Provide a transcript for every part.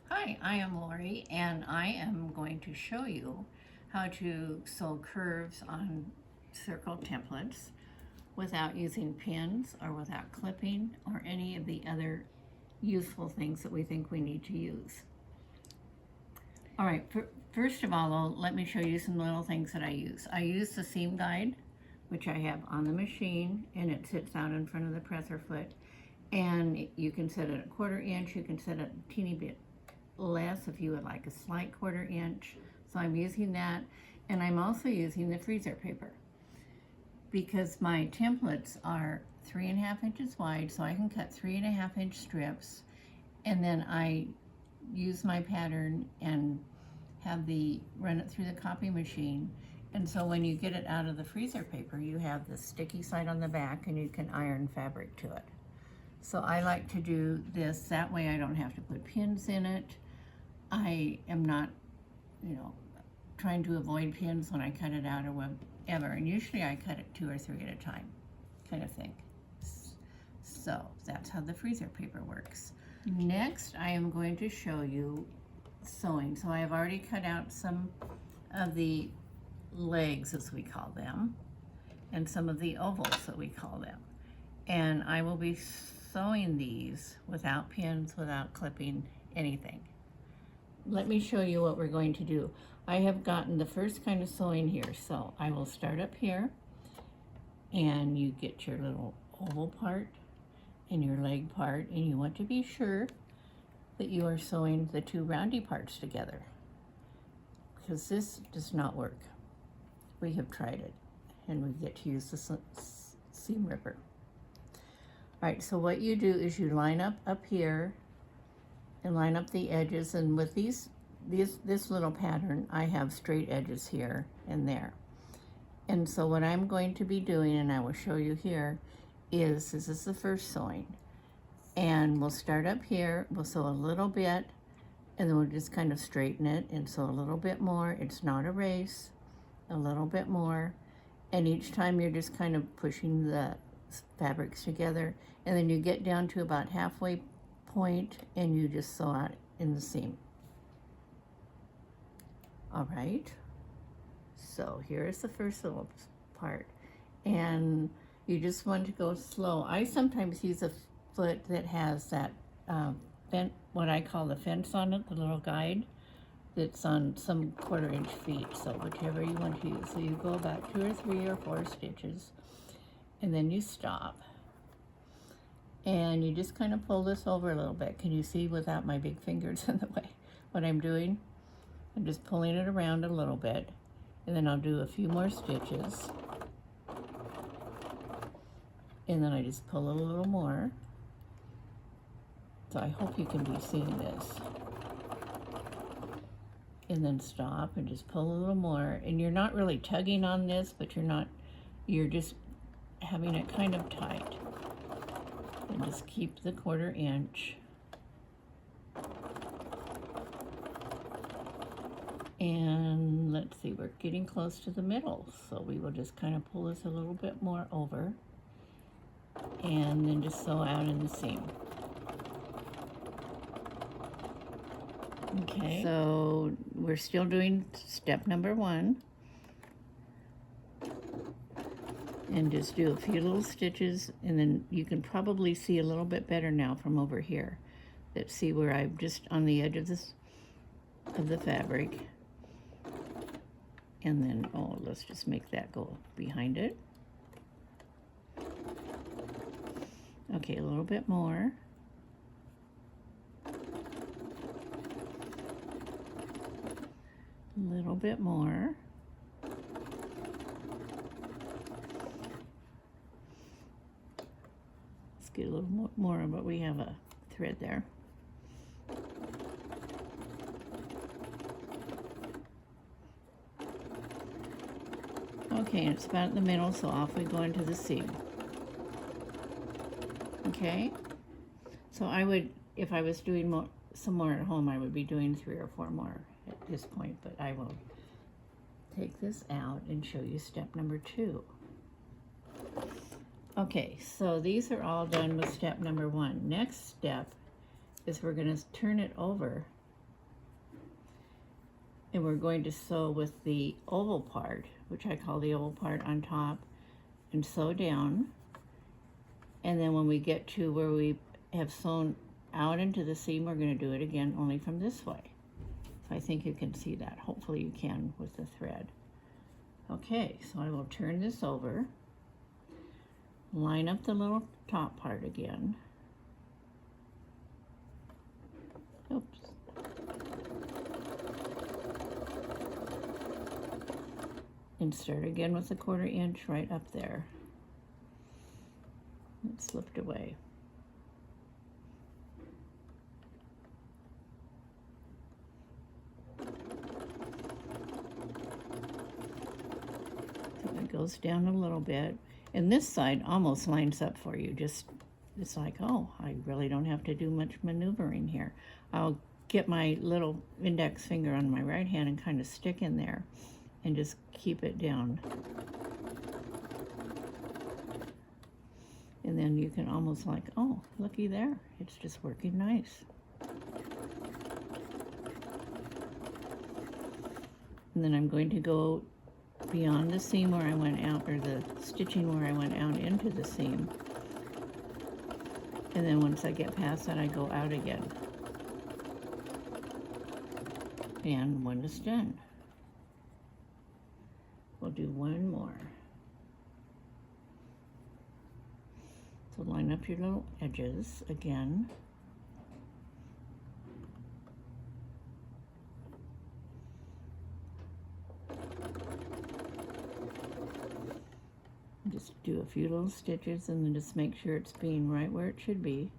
Hi, I am Lori, and I am going to show you how to sew curves on circle templates without using pins or without clipping or any of the other useful things that we think we need to use. All right, first of all, though, let me show you some little things that I use. I use the seam guide, which I have on the machine, and it sits out in front of the presser foot. And you can set it a 1/4 inch, you can set it a teeny bit less if you would like a slight 1/4 inch. So I'm using that, and I'm also using the freezer paper because my templates are 3.5 inches wide, so I can cut 3.5 inch strips, and then I use my pattern and run it through the copy machine. And so when you get it out of the freezer paper, you have the sticky side on the back and you can iron fabric to it. So I like to do this, that way I don't have to put pins in it. I am not, trying to avoid pins when I cut it out or whatever. And usually I cut it 2 or 3 at a time, kind of thing. So that's how the freezer paper works. Next, I am going to show you sewing. So I have already cut out some of the legs, as we call them, and some of the ovals that we call them. And I will be sewing these without pins, without clipping, anything. Let me show you what we're going to do. I have gotten the first kind of sewing here, so I will start up here, and you get your little oval part and your leg part, and you want to be sure that you are sewing the 2 roundy parts together, because this does not work. We have tried it, and we get to use the seam ripper. All right, so what you do is you line up here and line up the edges, and with this little pattern, I have straight edges here and there. And so what I'm going to be doing, and I will show you here, is this is the first sewing. And we'll start up here, we'll sew a little bit, and then we'll just kind of straighten it and sew a little bit more. It's not a race, a little bit more. And each time you're just kind of pushing the fabrics together, and then you get down to about halfway point and you just sew out in the seam. All right, so here is the first little part, and you just want to go slow. I sometimes use a foot that has that what I call the fence on it, the little guide that's on some 1/4 inch feet, so whichever you want to use. So you go about 2 or 3 or 4 stitches, and then you stop. And you just kind of pull this over a little bit. Can you see without my big fingers in the way what I'm doing? I'm just pulling it around a little bit, and then I'll do a few more stitches. And then I just pull a little more. So I hope you can be seeing this. And then stop and just pull a little more. And you're not really tugging on this, but you're just having it kind of tight. And just keep the 1/4 inch. And let's see, we're getting close to the middle, so we will just kind of pull this a little bit more over and then just sew out in the seam. Okay, so we're still doing step number 1. And just do a few little stitches, and then you can probably see a little bit better now from over here. Let's see where I'm just on the edge of the fabric. And then, let's just make that go behind it. Okay, a little bit more. A little bit more. Let's get a little more, but we have a thread there. Okay, and it's about in the middle, so off we go into the seam. Okay, so I would, if I was doing some more at home, I would be doing 3 or 4 more at this point, but I will take this out and show you step number 2. Okay, so these are all done with step number 1. Next step is we're going to turn it over And we're going to sew with the oval part, which I call the oval part, on top, and sew down. And then when we get to where we have sewn out into the seam, we're going to do it again, only from this way. So I think you can see that. Hopefully you can with the thread. Okay, so I will turn this over, line up the little top part again. Oops. And start again with a 1/4 inch right up there. It slipped away. So it goes down a little bit. And this side almost lines up for you. Just, it's like, oh, I really don't have to do much maneuvering here. I'll get my little index finger on my right hand and kind of stick in there and just keep it down. And then you can almost like, oh, looky there. It's just working nice. And then I'm going to go beyond the seam where I went out, or the stitching where I went out into the seam. And then once I get past that, I go out again. And when it's done, we'll do one more. So line up your little edges again. Just do a few little stitches and then just make sure it's being right where it should be.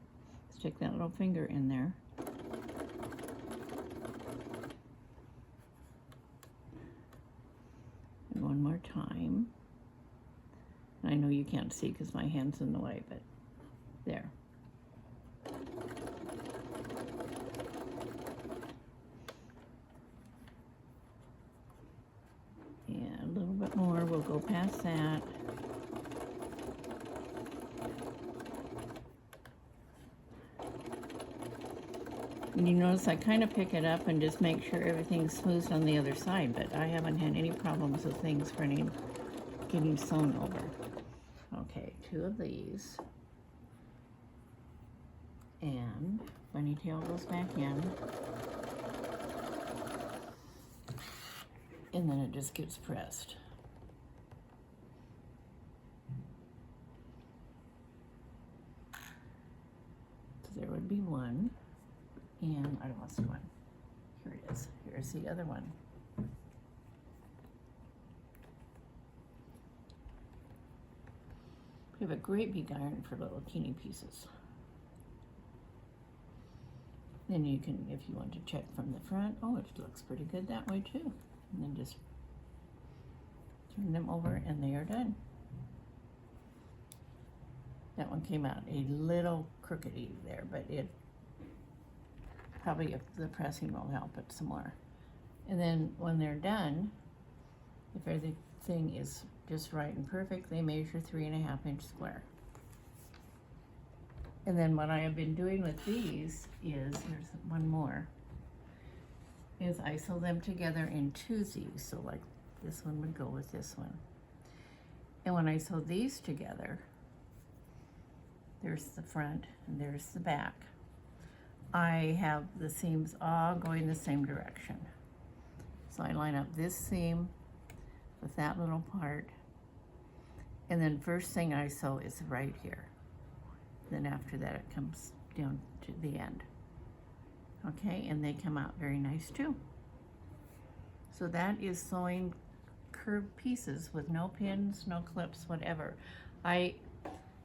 Stick that little finger in there. And one more time. I know you can't see because my hand's in the way, but there. And a little bit more, we'll go past that. And you notice I kind of pick it up and just make sure everything's smooth on the other side, but I haven't had any problems with things getting sewn over. Okay, 2 of these. And bunny tail goes back in. And then it just gets pressed. So there would be one. And I lost one. Here it is. Here's the other one. We have a great big iron for little teeny pieces. Then you can, if you want to check from the front, oh, it looks pretty good that way too. And then just turn them over and they are done. That one came out a little crookedy there, but it probably, if the pressing will help it some more. And then when they're done, if everything is just right and perfect, they measure 3.5 inch square. And then what I have been doing with these is, there's one more, is I sew them together in twosies. So like this one would go with this one. And when I sew these together, there's the front and there's the back. I have the seams all going the same direction. So I line up this seam with that little part, and then first thing I sew is right here. Then after that it comes down to the end. Okay, and they come out very nice too. So that is sewing curved pieces with no pins, no clips, whatever. I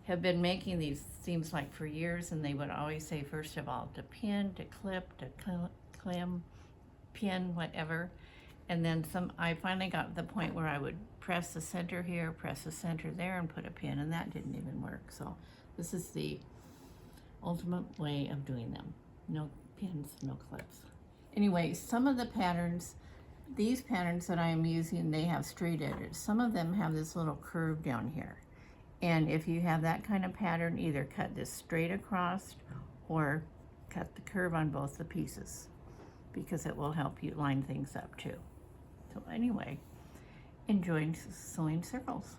have been making these, seems like for years, and they would always say first of all to pin, to clip, to clamp, pin, whatever. And then I finally got to the point where I would press the center here, press the center there, and put a pin, and that didn't even work. So this is the ultimate way of doing them. No pins, no clips. Anyway, some of the patterns, these patterns that I am using, they have straight edges. Some of them have this little curve down here. And if you have that kind of pattern, either cut this straight across or cut the curve on both the pieces. because it will help you line things up too. So anyway, enjoy sewing circles.